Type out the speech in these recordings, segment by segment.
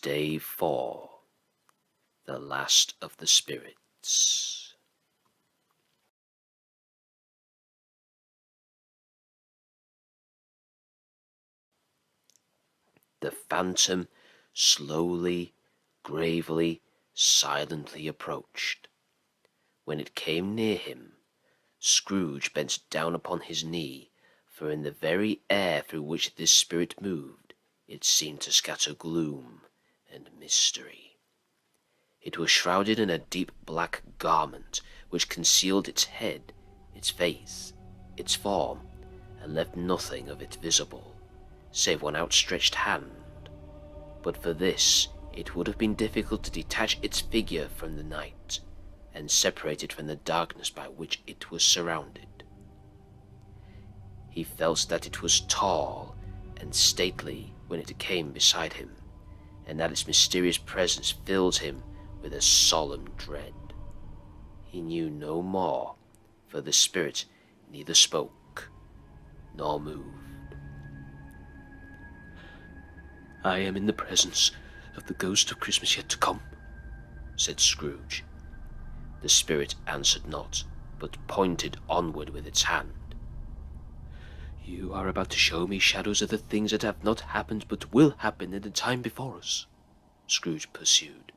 Stave 4. The Last of the Spirits. The phantom slowly, gravely, silently approached. When it came near him, Scrooge bent down upon his knee, for in the very air through which this spirit moved, it seemed to scatter gloom and mystery. It was shrouded in a deep black garment, which concealed its head, its face, its form, and left nothing of it visible, save one outstretched hand. But for this, it would have been difficult to detach its figure from the night, and separate it from the darkness by which it was surrounded. He felt that it was tall and stately when it came beside him, and that its mysterious presence filled him with a solemn dread. He knew no more, for the spirit neither spoke nor moved. "I am in the presence of the ghost of Christmas yet to come," said Scrooge. The spirit answered not, but pointed onward with its hand. "You are about to show me shadows of the things that have not happened but will happen in the time before us," Scrooge pursued.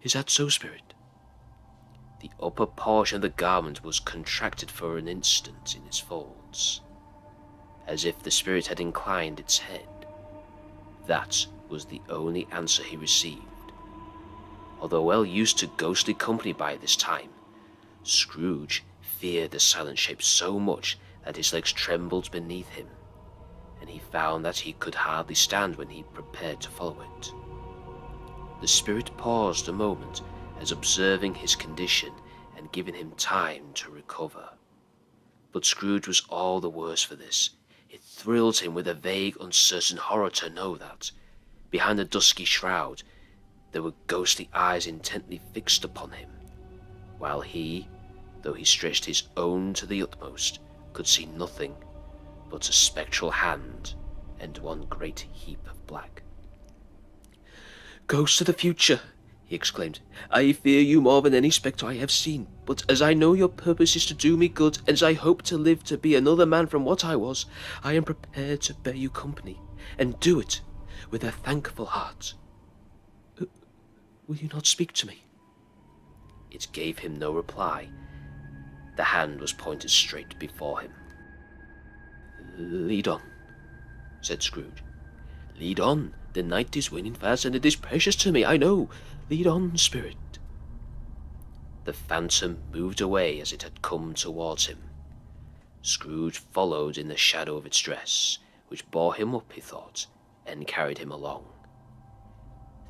"Is that so, spirit?" The upper portion of the garment was contracted for an instant in its folds, as if the spirit had inclined its head. That was the only answer he received. Although well used to ghostly company by this time, Scrooge feared the silent shape so much that his legs trembled beneath him, and he found that he could hardly stand when he prepared to follow it. The spirit paused a moment, as observing his condition and giving him time to recover. But Scrooge was all the worse for this. It thrilled him with a vague, uncertain horror to know that, behind the dusky shroud, there were ghostly eyes intently fixed upon him, while he, though he stretched his own to the utmost, could see nothing but a spectral hand and one great heap of black. "Ghosts of the future," he exclaimed, "I fear you more than any spectre I have seen, but as I know your purpose is to do me good, and as I hope to live to be another man from what I was, I am prepared to bear you company, and do it with a thankful heart. Will you not speak to me?" It gave him no reply. The hand was pointed straight before him. "Lead on," said Scrooge. "Lead on. The night is waning fast, and it is precious to me, I know. Lead on, spirit." The phantom moved away as it had come towards him. Scrooge followed in the shadow of its dress, which bore him up, he thought, and carried him along.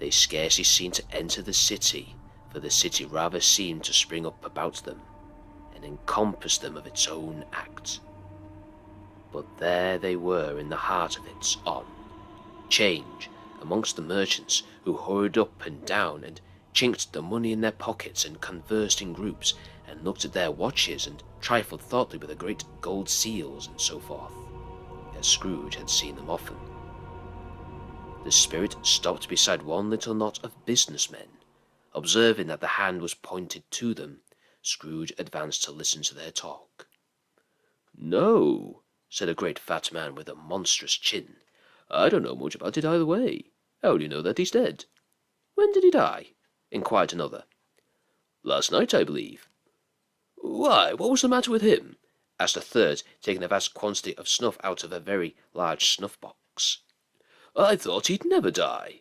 They scarcely seemed to enter the city, for the city rather seemed to spring up about them, and encompass them of its own act. But there they were in the heart of it, on 'Change, amongst the merchants, who hurried up and down, and chinked the money in their pockets, and conversed in groups, and looked at their watches, and trifled thoughtfully with the great gold seals, and so forth, as Scrooge had seen them often. The spirit stopped beside one little knot of business men. Observing that the hand was pointed to them, Scrooge advanced to listen to their talk. "No," said a great fat man with a monstrous chin, "I don't know much about it either way. How do you know that he's dead?" "When did he die?" inquired another. "Last night, I believe." "Why, what was the matter with him?" asked a third, taking a vast quantity of snuff out of a very large snuff-box. "I thought he'd never die."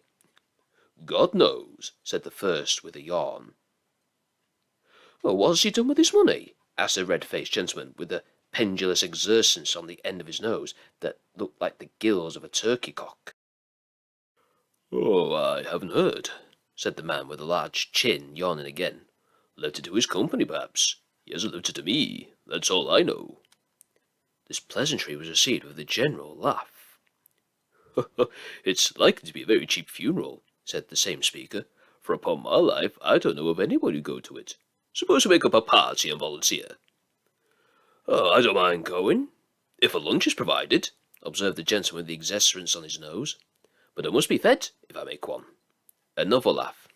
"God knows," said the first with a yawn. "What has he done with his money?" asked a red-faced gentleman with a pendulous excrescence on the end of his nose that looked like the gills of a turkey-cock. "Oh, I haven't heard," said the man with a large chin, yawning again. "Left it to his company, perhaps. He hasn't left it to me, that's all I know." This pleasantry was received with a general laugh. "It's likely to be a very cheap funeral," said the same speaker, "for upon my life I don't know of anyone who'd go to it. Suppose we make up a party and volunteer?" "Oh, I don't mind going, if a lunch is provided," observed the gentleman with the excrescence on his nose. "But I must be fed, if I make one." Another laugh.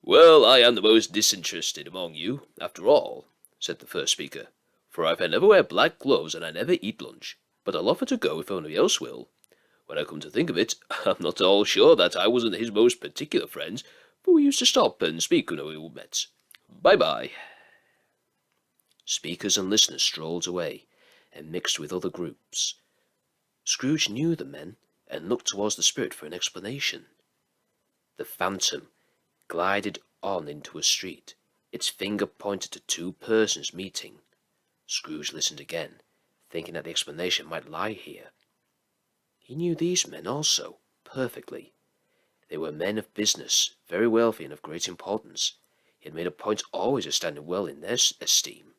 "Well, I am the most disinterested among you, after all," said the first speaker, "for I never wear black gloves and I never eat lunch, but I'll offer to go if anybody else will. When I come to think of it, I'm not at all sure that I wasn't his most particular friend, for we used to stop and speak when we met. Bye-bye." Speakers and listeners strolled away and mixed with other groups. Scrooge knew the men and looked towards the spirit for an explanation. The phantom glided on into a street. Its finger pointed to two persons meeting. Scrooge listened again, thinking that the explanation might lie here. He knew these men also, perfectly. They were men of business, very wealthy and of great importance. He had made a point always of standing well in their esteem.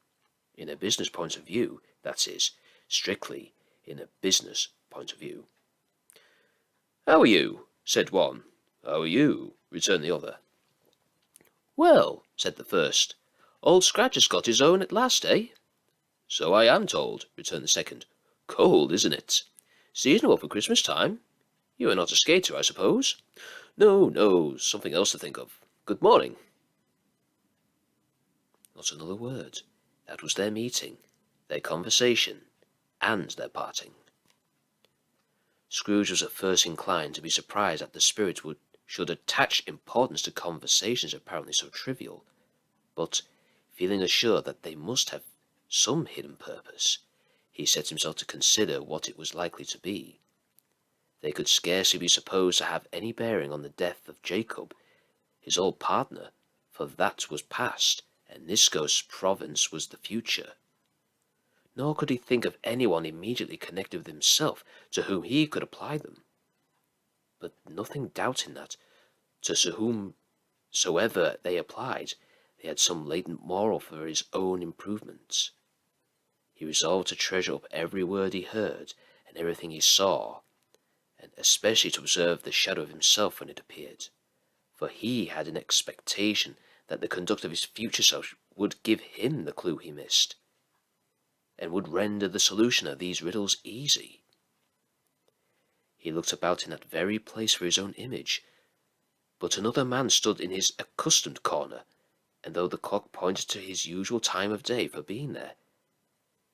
In a business point of view, that is, strictly in a business point of view. "How are you?" said one. "How are you?" returned the other. "Well," said the first, "Old Scratch has got his own at last, eh?" "So I am told," returned the second. "Cold, isn't it? Seasonable for Christmas time. You are not a skater, I suppose?" "No, no, something else to think of. Good morning." Not another word. That was their meeting, their conversation, and their parting. Scrooge was at first inclined to be surprised that the spirit should attach importance to conversations apparently so trivial, but, feeling assured that they must have some hidden purpose, he set himself to consider what it was likely to be. They could scarcely be supposed to have any bearing on the death of Jacob, his old partner, for that was past, and this ghost's province was the future. Nor could he think of anyone immediately connected with himself to whom he could apply them. But nothing doubting that, to whomsoever they applied, they had some latent moral for his own improvement. He resolved to treasure up every word he heard and everything he saw, and especially to observe the shadow of himself when it appeared, for he had an expectation that the conduct of his future self would give him the clue he missed, and would render the solution of these riddles easy. He looked about in that very place for his own image, but another man stood in his accustomed corner, and though the clock pointed to his usual time of day for being there,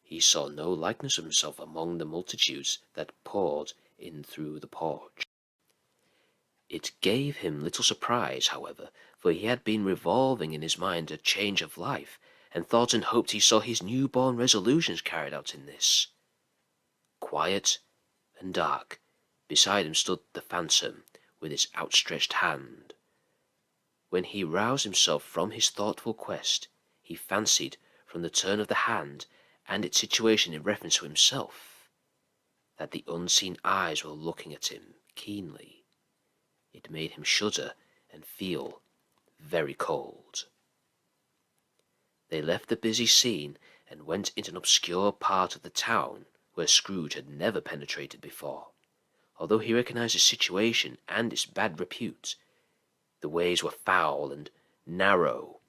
he saw no likeness of himself among the multitudes that poured in through the porch. It gave him little surprise, however, for he had been revolving in his mind a change of life, and thought and hoped he saw his new-born resolutions carried out in this. Quiet and dark, beside him stood the phantom, with its outstretched hand. When he roused himself from his thoughtful quest, he fancied, from the turn of the hand and its situation in reference to himself, that the unseen eyes were looking at him keenly. It made him shudder and feel very cold. They left the busy scene and went into an obscure part of the town where Scrooge had never penetrated before. Although he recognized its situation and its bad repute, the ways were foul and narrow,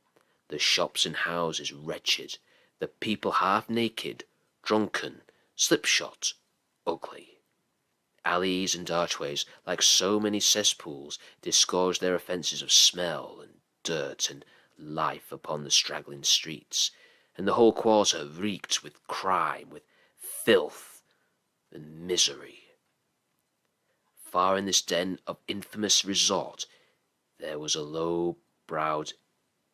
the shops and houses wretched, the people half naked, drunken, slipshod, ugly. Alleys and archways, like so many cesspools, disgorged their offences of smell and dirt and life upon the straggling streets, and the whole quarter reeked with crime, with filth and misery. Far in this den of infamous resort, there was a low-browed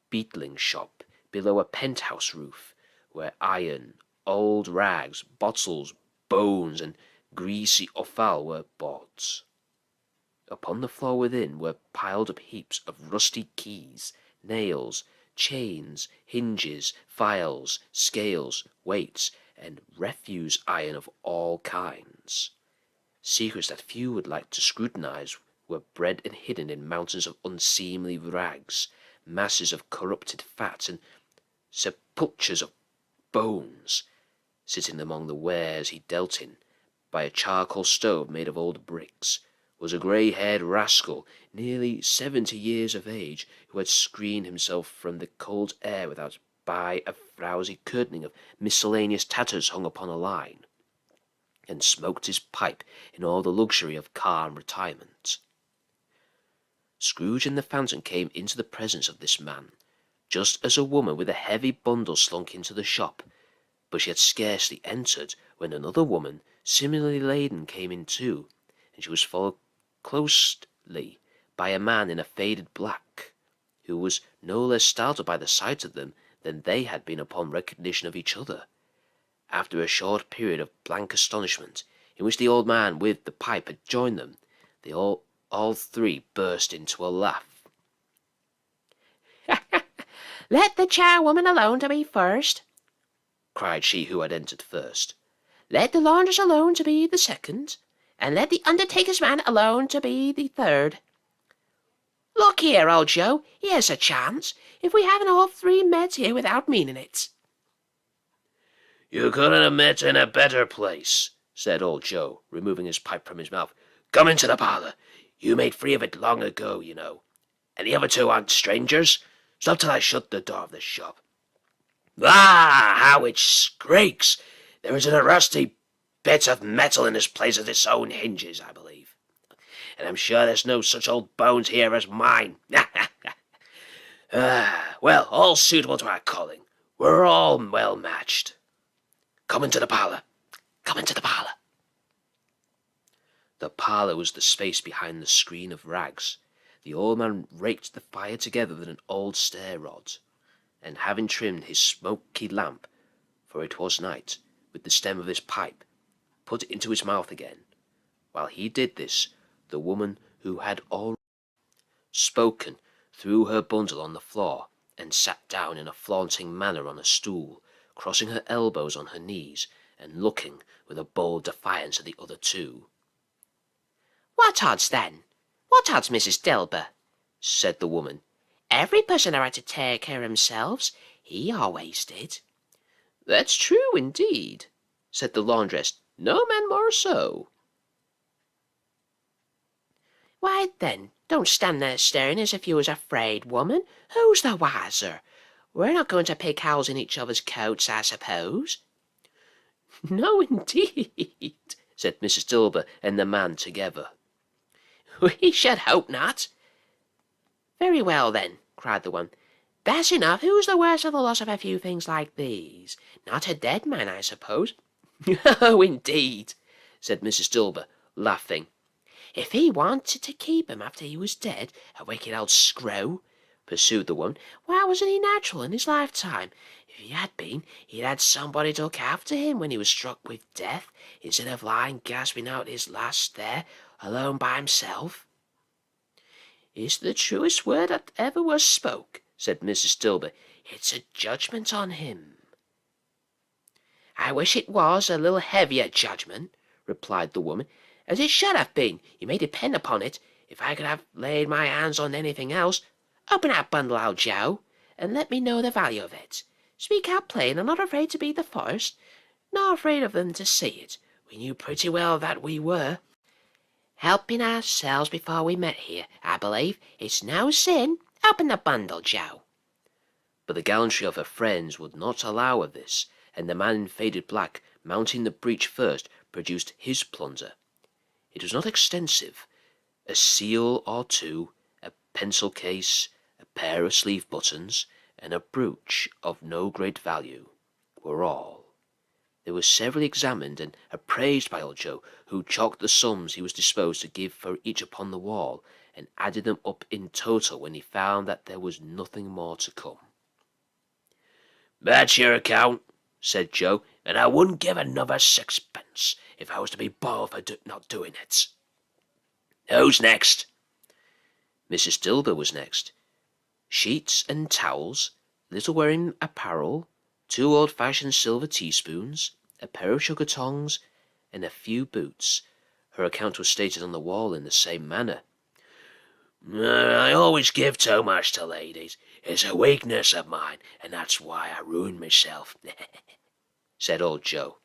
beetling shop below a penthouse roof, where iron, old rags, bottles, bones, and greasy offal were bought. Upon the floor within were piled up heaps of rusty keys, nails, chains, hinges, files, scales, weights, and refuse iron of all kinds. Secrets that few would like to scrutinize were bred and hidden in mountains of unseemly rags, masses of corrupted fat, and sepulchres of bones. Sitting among the wares he dealt in, by a charcoal stove made of old bricks, was a grey-haired rascal, nearly 70 years of age, who had screened himself from the cold air by a frowsy curtaining of miscellaneous tatters hung upon a line, and smoked his pipe in all the luxury of calm retirement. Scrooge and the Phantom came into the presence of this man, just as a woman with a heavy bundle slunk into the shop, but she had scarcely entered when another woman, similarly laden, came in too, and she was followed closely by a man in a faded black, who was no less startled by the sight of them than they had been upon recognition of each other. After a short period of blank astonishment, in which the old man with the pipe had joined them, they all three burst into a laugh. "Let the charwoman alone to be first," cried she who had entered first. "Let the laundress alone to be the second, and let the undertaker's man alone to be the third. Look here, old Joe, here's a chance, if we haven't all three met here without meaning it." "You couldn't have met in a better place," said old Joe, removing his pipe from his mouth. "Come into the parlour. You made free of it long ago, you know. And the other two aren't strangers. Stop till I shut the door of the shop. Ah, how it scrapes! There isn't a rusty bit of metal in this place as its own hinges, I believe. And I'm sure there's no such old bones here as mine. Well, all suitable to our calling. We're all well matched. Come into the parlour. Come into the parlour." The parlour was the space behind the screen of rags. The old man raked the fire together with an old stair rod, and having trimmed his smoky lamp, for it was night, with the stem of his pipe, put it into his mouth again. While he did this, the woman who had already spoken threw her bundle on the floor, and sat down in a flaunting manner on a stool, crossing her elbows on her knees, and looking with a bold defiance at the other two. "What odds, then? What odds, Mrs. Dilber?" said the woman. "Every person had to take care of themselves. He always did." "That's true, indeed," said the laundress. "No man more so." "Why, then, don't stand there staring as if you was afraid, woman. Who's the wiser? We're not going to pick holes in each other's coats, I suppose." "No, indeed," said Mrs. Dilber and the man together. "We should hope not." "Very well, then," cried the one. "That's enough. Who's the worse for the loss of a few things like these? Not a dead man, I suppose." "Oh, indeed," said Mrs. Dilber, laughing. "If he wanted to keep him after he was dead, a wicked old screw," pursued the woman, "why wasn't he natural in his lifetime? If he had been, he'd had somebody to look after him when he was struck with death, instead of lying gasping out his last there, alone by himself." "It's the truest word that ever was spoke," said Mrs. Dilber. "It's a judgment on him." "I wish it was a little heavier judgment," replied the woman, "as it should have been, you may depend upon it. If I could have laid my hands on anything else. Open that bundle, old Joe, and let me know the value of it. Speak out plain, and not afraid to be the first, nor afraid of them to see it. We knew pretty well that we were. Helping ourselves before we met here, I believe. It's no sin. Open the bundle, Joe." But the gallantry of her friends would not allow of this, and the man in faded black, mounting the breach first, produced his plunder. It was not extensive. A seal or two, a pencil case, a pair of sleeve buttons, and a brooch of no great value, were all. They were severally examined and appraised by old Joe, who chalked the sums he was disposed to give for each upon the wall, and added them up in total when he found that there was nothing more to come. "That's your account," said Joe, "and I wouldn't give another sixpence if I was to be boiled for not doing it. Who's next?" Mrs. Dilber was next. Sheets and towels, little wearing apparel, 2 old-fashioned silver teaspoons, a pair of sugar tongs, and a few boots. Her account was stated on the wall in the same manner. "I always give too much to ladies. It's a weakness of mine, and that's why I ruin myself," said old Joe.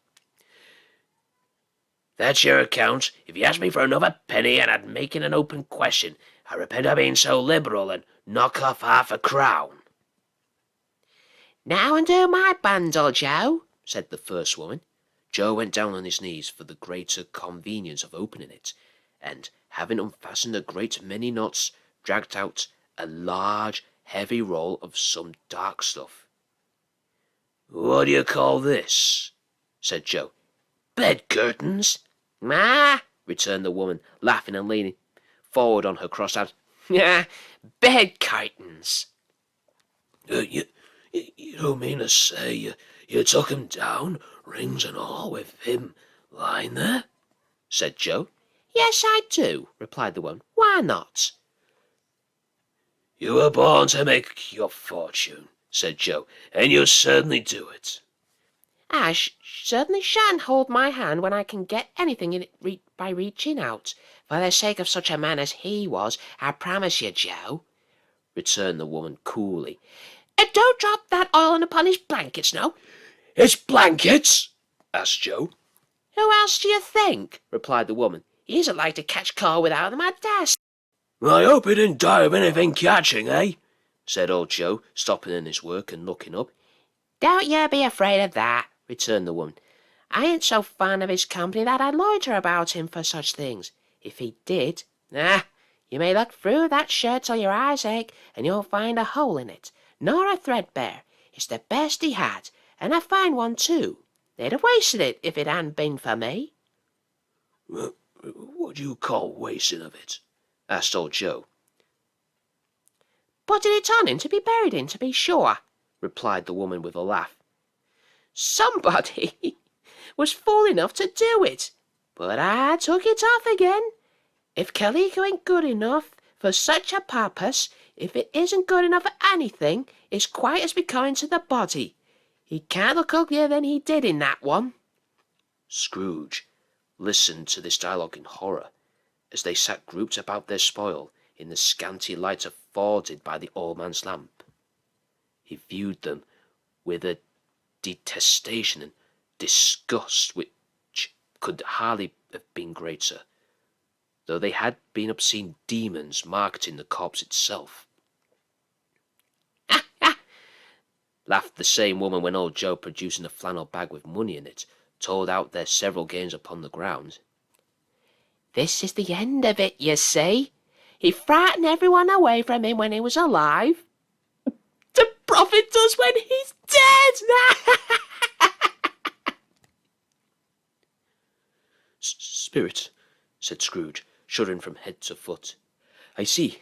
"That's your account. If you asked me for another penny and I'd make it an open question, I repent of being so liberal and knock off half a crown." "Now undo my bundle, Joe," said the first woman. Joe went down on his knees for the greater convenience of opening it, and, having unfastened a great many knots, dragged out a large, heavy roll of some dark stuff. "What do you call this?" said Joe. "Bed curtains." "Ah," returned the woman, laughing and leaning forward on her crossed hands. "Ah, bed curtains." You don't mean to say you took him down, rings and all, with him lying there?" said Joe. "Yes, I do," replied the woman. "Why not?" "You were born to make your fortune," said Joe, "and you'll certainly do it." "I certainly shan't hold my hand when I can get anything in it by reaching out. For the sake of such a man as he was, I promise you, Joe," returned the woman coolly. "And don't drop that oil upon his blankets, no." "It's blankets?" asked Joe. "Who else do you think?" replied the woman. "He isn't like to catch cold without them, I dare say." "I hope he didn't die of anything catching, eh?" said old Joe, stopping in his work and looking up. "Don't you be afraid of that," returned the woman. "I ain't so fond of his company that I'd loiter about him for such things. If he did, you may look through that shirt till your eyes ache, and you'll find a hole in it, nor a threadbare. It's the best he had, and a fine one too. They'd have wasted it if it hadn't been for me." "What do you call wasting of it?" asked old Joe. "Putting it on him to be buried in, to be sure," replied the woman with a laugh. "Somebody was fool enough to do it, but I took it off again. If calico ain't good enough for such a purpose, if it isn't good enough for anything, it's quite as becoming to the body. He can't look uglier than he did in that one." Scrooge listened to this dialogue in horror, as they sat grouped about their spoil in the scanty light afforded by the old man's lamp. He viewed them with a detestation and disgust which could hardly have been greater, though they had been obscene demons marketing the corpse itself. "Ha, ha!" laughed the same woman when old Joe, producing a flannel bag with money in it, told out their several gains upon the ground. "This is the end of it, you see. He frightened everyone away from him when he was alive. The prophet does when he's dead." "Spirit," said Scrooge, shuddering from head to foot. I see.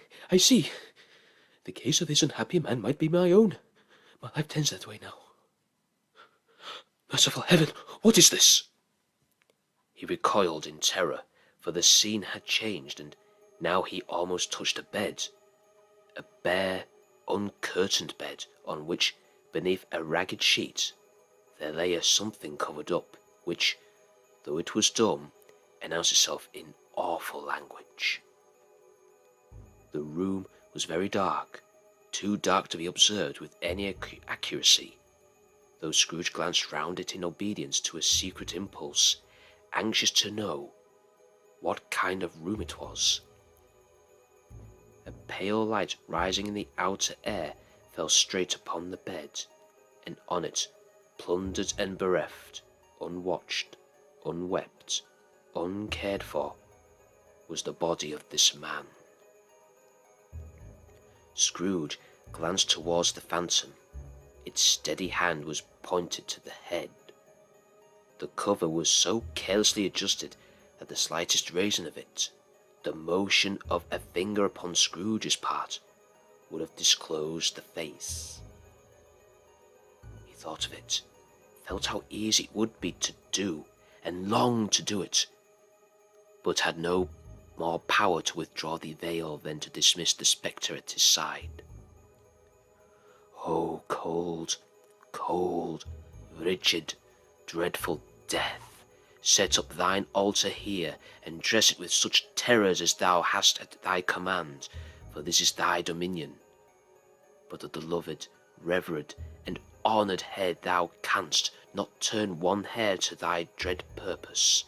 The case of this unhappy man might be my own. My life tends that way now. Merciful heaven, what is this?" He recoiled in terror, for the scene had changed, and now he almost touched a bed. A bare, uncurtained bed, on which, beneath a ragged sheet, there lay a something covered up, which, though it was dumb, announced itself in awful language. The room was very dark, too dark to be observed with any accuracy, though Scrooge glanced round it in obedience to a secret impulse, anxious to know what kind of room it was. A pale light rising in the outer air fell straight upon the bed, and on it, plundered and bereft, unwatched, unwept, uncared for, was the body of this man. Scrooge glanced towards the phantom. Its steady hand was pointed to the head. The cover was so carelessly adjusted that the slightest raising of it, the motion of a finger upon Scrooge's part, would have disclosed the face. He thought of it, felt how easy it would be to do, and longed to do it, but had no more power to withdraw the veil than to dismiss the spectre at his side. Oh, cold, cold, rigid, dreadful death, set up thine altar here, and dress it with such terrors as thou hast at thy command, for this is thy dominion. But the beloved, revered, and honoured head thou canst not turn one hair to thy dread purpose,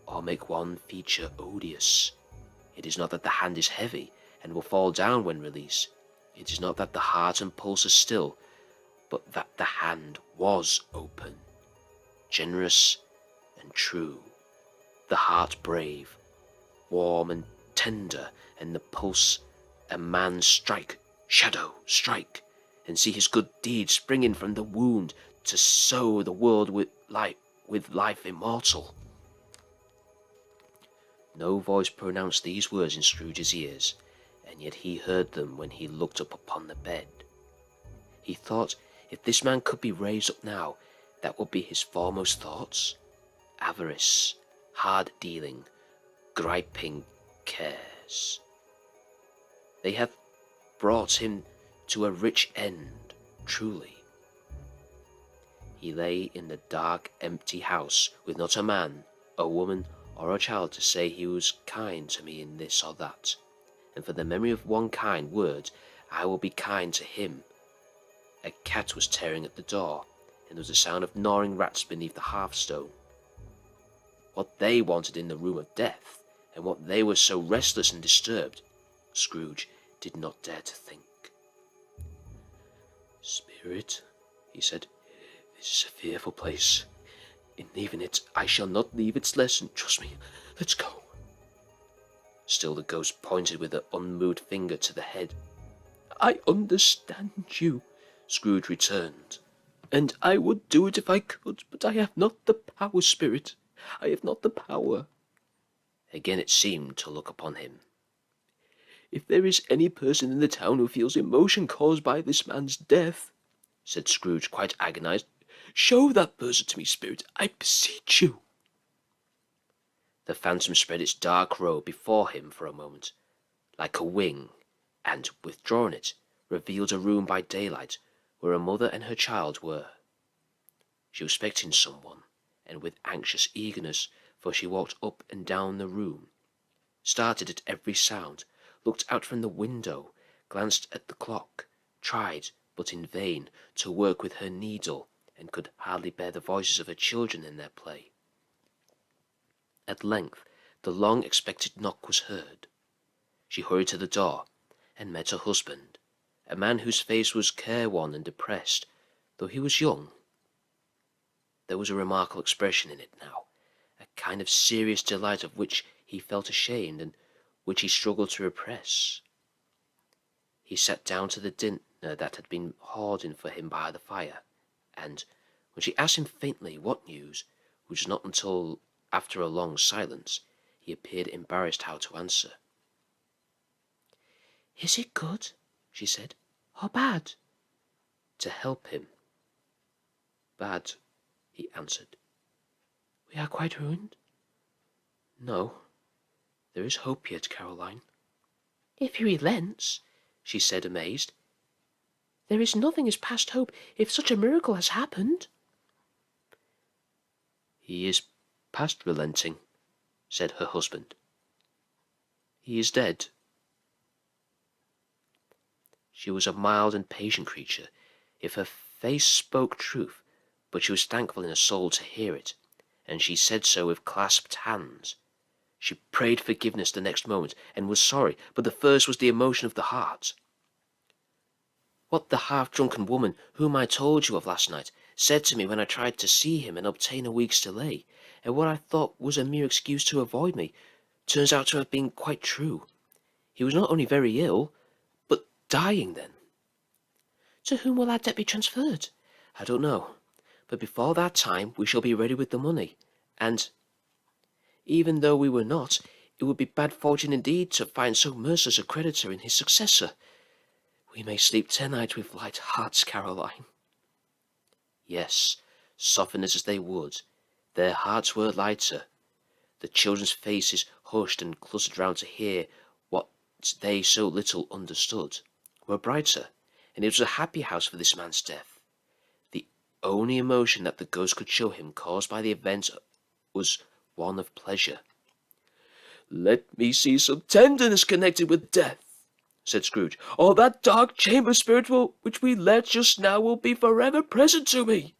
or make one feature odious. It is not that the hand is heavy, and will fall down when released. It is not that the heart and pulse are still, but that the hand was open, generous and true, the heart brave, warm and tender, and the pulse a man strike, shadow strike, and see his good deeds springing from the wound to sow the world with life immortal. No voice pronounced these words in Scrooge's ears, and yet he heard them when he looked up upon the bed. He thought, if this man could be raised up now, that would be his foremost thoughts. Avarice, hard dealing, griping cares. They have brought him to a rich end, truly. He lay in the dark, empty house, with not a man, a woman, or a child to say he was kind to me in this or that. And for the memory of one kind word, I will be kind to him. A cat was tearing at the door, and there was a sound of gnawing rats beneath the hearthstone. What they wanted in the room of death, and what they were so restless and disturbed, Scrooge did not dare to think. "Spirit," he said, "this is a fearful place. In leaving it, I shall not leave its lesson. Trust me. Let's go." Still the ghost pointed with an unmoved finger to the head. "I understand you," Scrooge returned, "and I would do it if I could, but I have not the power, Spirit. I have not the power." Again it seemed to look upon him. "If there is any person in the town who feels emotion caused by this man's death," said Scrooge, quite agonized, "show that person to me, Spirit, I beseech you." The phantom spread its dark robe before him for a moment, like a wing, and, withdrawing it, revealed a room by daylight, where a mother and her child were. She was expecting someone, and with anxious eagerness, for she walked up and down the room, started at every sound, looked out from the window, glanced at the clock, tried, but in vain, to work with her needle, and could hardly bear the voices of her children in their play. At length the long-expected knock was heard. She hurried to the door, and met her husband, a man whose face was careworn and depressed, though he was young. There was a remarkable expression in it now, a kind of serious delight of which he felt ashamed, and which he struggled to repress. He sat down to the dinner that had been hoarding for him by the fire, and, when she asked him faintly what news, which was not until after a long silence, he appeared embarrassed how to answer. "Is it good," she said, "or bad?" To help him. "Bad," he answered. "We are quite ruined?" "No. There is hope yet, Caroline." "If he relents," she said, amazed. "There is nothing as past hope if such a miracle has happened." "He is past relenting," said her husband. "He is dead." She was a mild and patient creature, if her face spoke truth, but she was thankful in her soul to hear it, and she said so with clasped hands. She prayed forgiveness the next moment, and was sorry, but the first was the emotion of the heart. "What the half-drunken woman, whom I told you of last night, said to me when I tried to see him and obtain a week's delay, and what I thought was a mere excuse to avoid me, turns out to have been quite true. He was not only very ill, but dying then." "To whom will our debt be transferred?" "I don't know, but before that time we shall be ready with the money, and, even though we were not, it would be bad fortune indeed to find so merciless a creditor in his successor. We may sleep tonight with light hearts, Caroline." Yes, softened as they would, their hearts were lighter. The children's faces, hushed and clustered round to hear what they so little understood, were brighter, and it was a happy house for this man's death. The only emotion that the ghost could show him caused by the event was one of pleasure. "Let me see some tenderness connected with death," said Scrooge, "or that dark chamber spirit which we left just now will be forever present to me."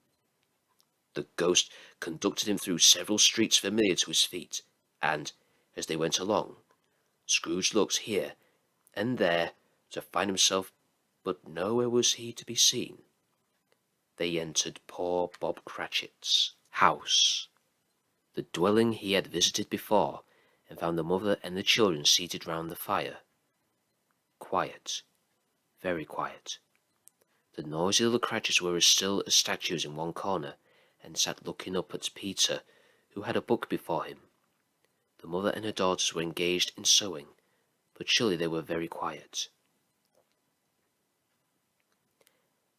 The ghost conducted him through several streets familiar to his feet, and, as they went along, Scrooge looked here and there to find himself, but nowhere was he to be seen. They entered poor Bob Cratchit's house, the dwelling he had visited before, and found the mother and the children seated round the fire. Quiet, very quiet. The noisy little Cratchits were as still as statues in one corner, and sat looking up at Peter, who had a book before him. The mother and her daughters were engaged in sewing, but surely they were very quiet.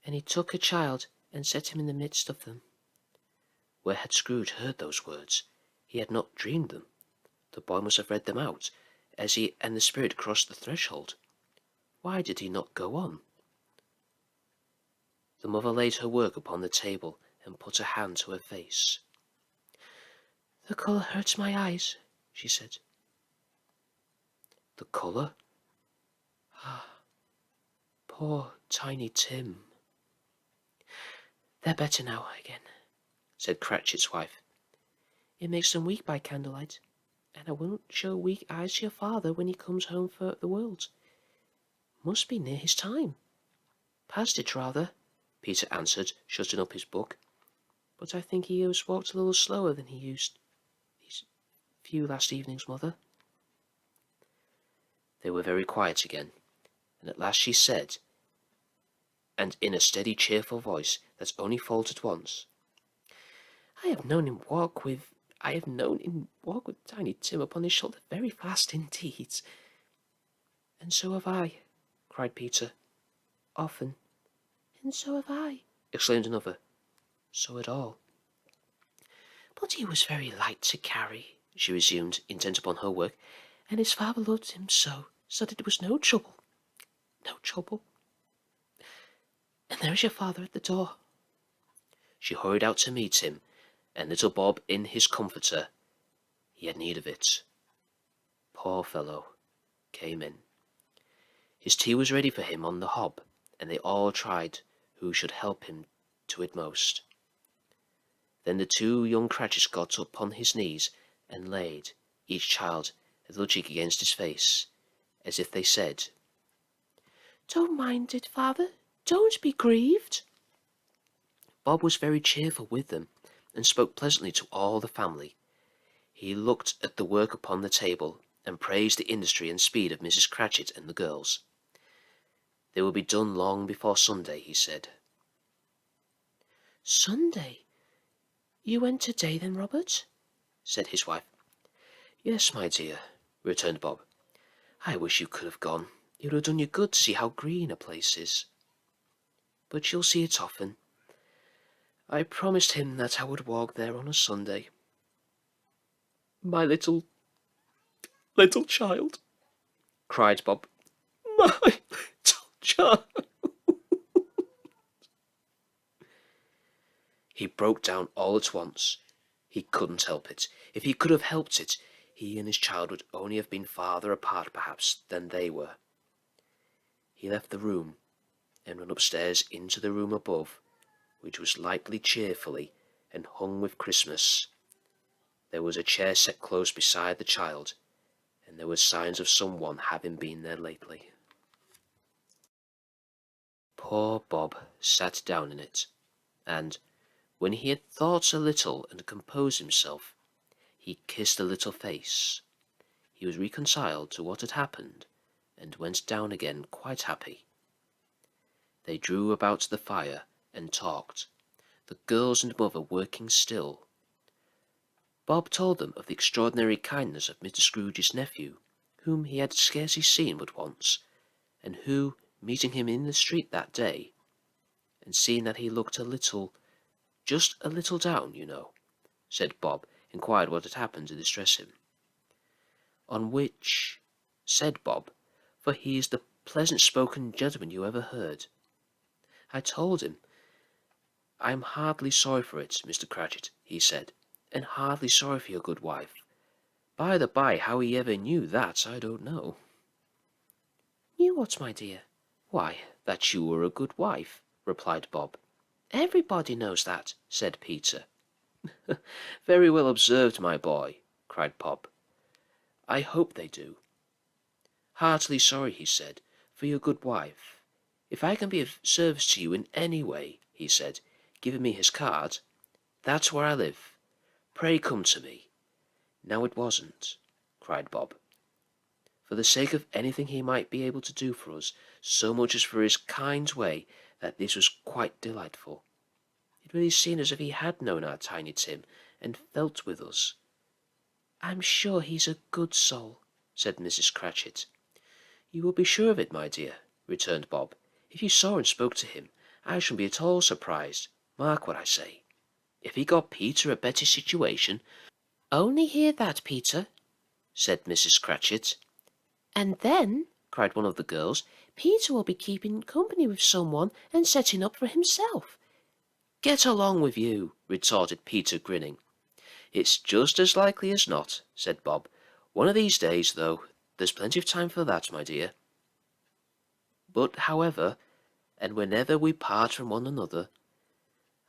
And he took a child and set him in the midst of them. Where had Scrooge heard those words? He had not dreamed them. The boy must have read them out, as he and the spirit crossed the threshold. Why did he not go on? The mother laid her work upon the table and put a hand to her face. "The colour hurts my eyes," she said. The colour? Ah, poor Tiny Tim. "They're better now again," said Cratchit's wife. "It makes them weak by candlelight, and I won't show weak eyes to your father when he comes home for the world. Must be near his time." "Past it, rather," Peter answered, shutting up his book. "But I think he has walked a little slower than he used these few last evenings, mother." They were very quiet again, and at last she said, and in a steady, cheerful voice that only faltered once, I have known him walk with Tiny Tim upon his shoulder very fast indeed." "And so have I," cried Peter. "Often." "And so have I," exclaimed another. So had all. "But he was very light to carry," she resumed, intent upon her work, "and his father loved him so that it was no trouble. No trouble. And there is your father at the door." She hurried out to meet him, and little Bob in his comforter, he had need of it, poor fellow, came in. His tea was ready for him on the hob, and they all tried who should help him to it most. Then the two young Cratchits got up on his knees and laid, each child, a little cheek against his face, as if they said, "Don't mind it, father. Don't be grieved." Bob was very cheerful with them, and spoke pleasantly to all the family. He looked at the work upon the table, and praised the industry and speed of Mrs. Cratchit and the girls. They would be done long before Sunday, he said. "Sunday? You went today then, Robert?" said his wife. Yes, my dear, returned Bob. I wish you could have gone. It would have done you good to see how green a place is. But you'll see it often. I promised him that I would walk there on a Sunday. My little child, cried Bob. My little child. He broke down all at once. He couldn't help it. If he could have helped it, he and his child would only have been farther apart, perhaps, than they were. He left the room, and ran upstairs into the room above, which was lighted cheerfully and hung with Christmas. There was a chair set close beside the child, and there were signs of someone having been there lately. Poor Bob sat down in it, and, when he had thought a little and composed himself, he kissed the little face. He was reconciled to what had happened, and went down again quite happy. They drew about the fire and talked, the girls and mother working still. Bob told them of the extraordinary kindness of Mr. Scrooge's nephew, whom he had scarcely seen but once, and who, meeting him in the street that day, and seeing that he looked just a little down, you know, said Bob, inquired what had happened to distress him. On which, said Bob, for he is the pleasant-spoken gentleman you ever heard, I told him, I am hardly sorry for it, Mr. Cratchit, he said, and hardly sorry for your good wife. By the by, how he ever knew that, I don't know. Knew what, my dear? Why, that you were a good wife, replied Bob. Everybody knows that, said Peter. Very well observed, my boy, cried Bob. I hope they do. Heartily sorry, he said, for your good wife. If I can be of service to you in any way, he said, giving me his card, that's where I live. Pray come to me. Now it wasn't, cried Bob. For the sake of anything he might be able to do for us, so much as for his kind way, that this was quite delightful. It really seemed as if he had known our Tiny Tim, and felt with us. "I'm sure he's a good soul," said Mrs. Cratchit. "You will be sure of it, my dear," returned Bob. "If you saw and spoke to him, I shouldn't be at all surprised. Mark what I say. If he got Peter a better situation—" "Only hear that, Peter," said Mrs. Cratchit. "And then," cried one of the girls, "Peter will be keeping company with someone and setting up for himself." "Get along with you," retorted Peter, grinning. "It's just as likely as not," said Bob. "One of these days, though, there's plenty of time for that, my dear. But, however, and whenever we part from one another,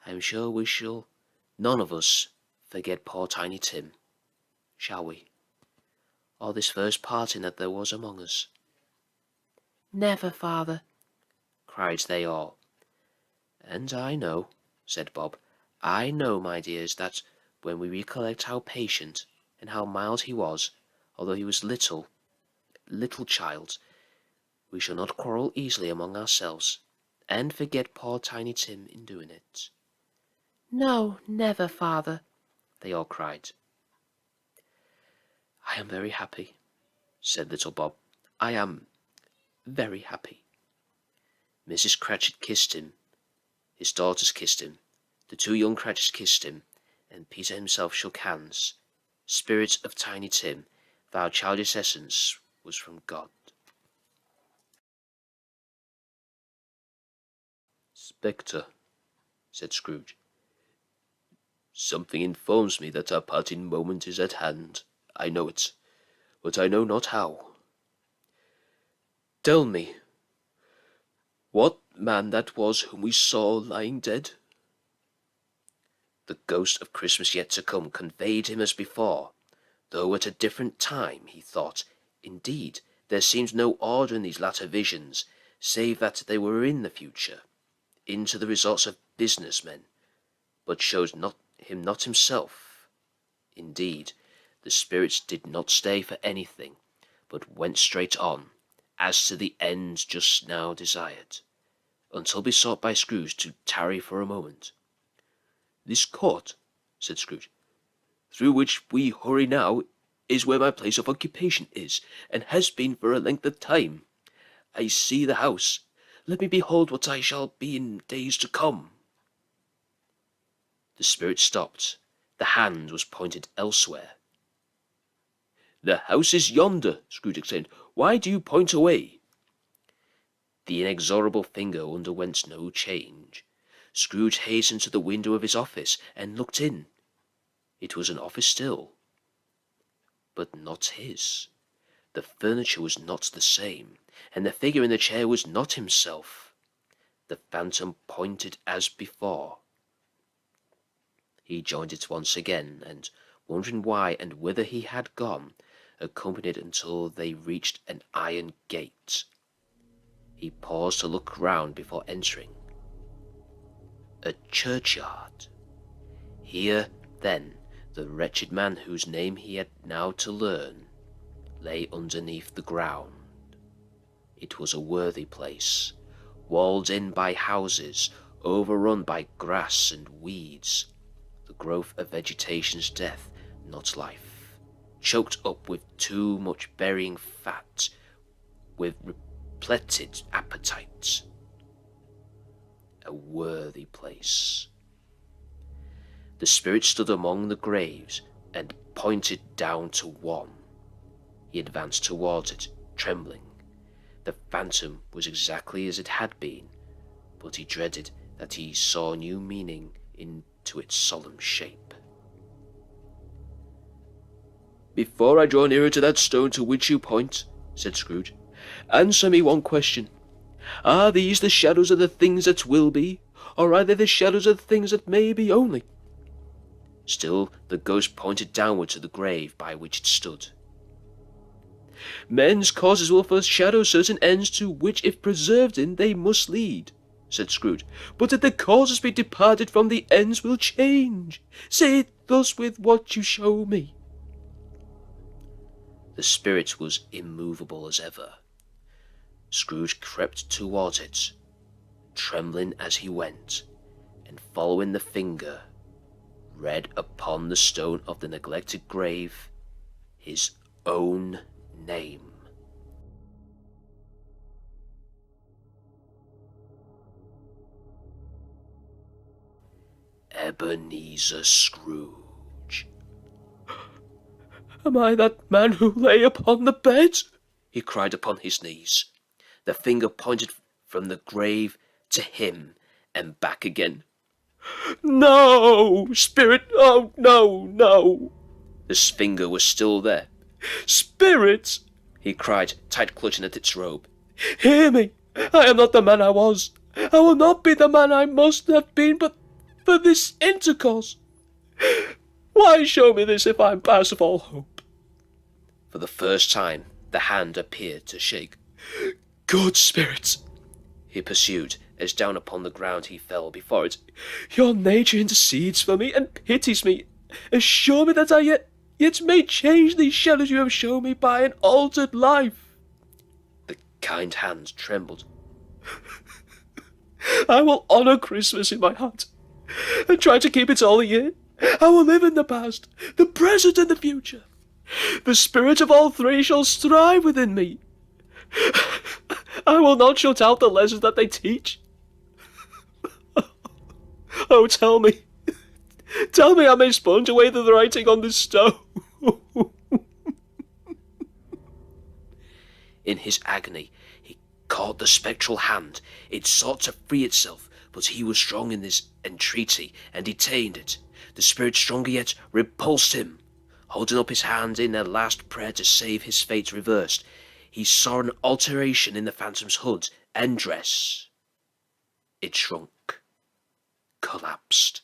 I'm sure we shall, none of us, forget poor Tiny Tim, shall we? Or this first parting that there was among us?" "Never, father," cried they all. "And I know," said Bob, "I know, my dears, that when we recollect how patient and how mild he was, although he was little child, we shall not quarrel easily among ourselves, and forget poor Tiny Tim in doing it." "No, never, father," they all cried. "I am very happy," said little Bob. "I am very happy." Mrs. Cratchit kissed him, his daughters kissed him, the two young Cratchits kissed him, and Peter himself shook hands. Spirit of Tiny Tim, thou childish essence was from God. "Spectre," said Scrooge, "something informs me that our parting moment is at hand. I know it, but I know not how. Tell me what man that was whom we saw lying dead." The ghost of Christmas yet to come conveyed him as before, though at a different time, he thought. Indeed, there seemed no order in these latter visions, save that they were in the future, into the results of business men, but showed him not himself. Indeed, the spirits did not stay for anything, but went straight on, as to the end just now desired, until besought by Scrooge to tarry for a moment. "This court," said Scrooge, "through which we hurry now, is where my place of occupation is, and has been for a length of time. I see the house. Let me behold what I shall be in days to come." The spirit stopped. The hand was pointed elsewhere. "The house is yonder," Scrooge exclaimed. "Why do you point away?" The inexorable finger underwent no change. Scrooge hastened to the window of his office, and looked in. It was an office still, but not his. The furniture was not the same, and the figure in the chair was not himself. The phantom pointed as before. He joined it once again, and, wondering why and whither he had gone, accompanied until they reached an iron gate. He paused to look round before entering. A churchyard. Here, then, the wretched man whose name he had now to learn lay underneath the ground. It was a worthy place, walled in by houses, overrun by grass and weeds, the growth of vegetation's death, not life, choked up with too much burying fat, with repleted appetites. A worthy place. The spirit stood among the graves and pointed down to one. He advanced towards it, trembling. The phantom was exactly as it had been, but he dreaded that he saw new meaning into its solemn shape. "Before I draw nearer to that stone to which you point," said Scrooge, "answer me one question. Are these the shadows of the things that will be, or are they the shadows of the things that may be only?" Still the ghost pointed downward to the grave by which it stood. "Men's causes will foreshadow certain ends to which, if preserved in, they must lead," said Scrooge. "But if the causes be departed from, the ends will change. Say it thus with what you show me." The spirit was immovable as ever. Scrooge crept towards it, trembling as he went, and following the finger, read upon the stone of the neglected grave his own name. Ebenezer Scrooge. "Am I that man who lay upon the bed?" he cried upon his knees. The finger pointed from the grave to him and back again. "No, spirit! Oh, no, no!" The finger was still there. "Spirit!" he cried, tight clutching at its robe. "Hear me! I am not the man I was. I will not be the man I must have been, but for this intercourse. Why show me this if I am past all hope?" For the first time the hand appeared to shake. "Good spirit," he pursued, as down upon the ground he fell before it, "your nature intercedes for me and pities me. Assure me that I yet may change these shadows you have shown me by an altered life." The kind hand trembled. "I will honour Christmas in my heart, and try to keep it all the year. I will live in the past, the present, and the future. The spirit of all three shall strive within me. I will not shut out the lessons that they teach. Oh, tell me I may sponge away the writing on this stone." In his agony, he caught the spectral hand. It sought to free itself, but he was strong in his entreaty, and detained it. The spirit, stronger yet, repulsed him. Holding up his hand in a last prayer to save his fate reversed, he saw an alteration in the phantom's hood and dress. It shrunk, collapsed,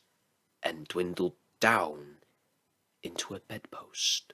and dwindled down into a bedpost.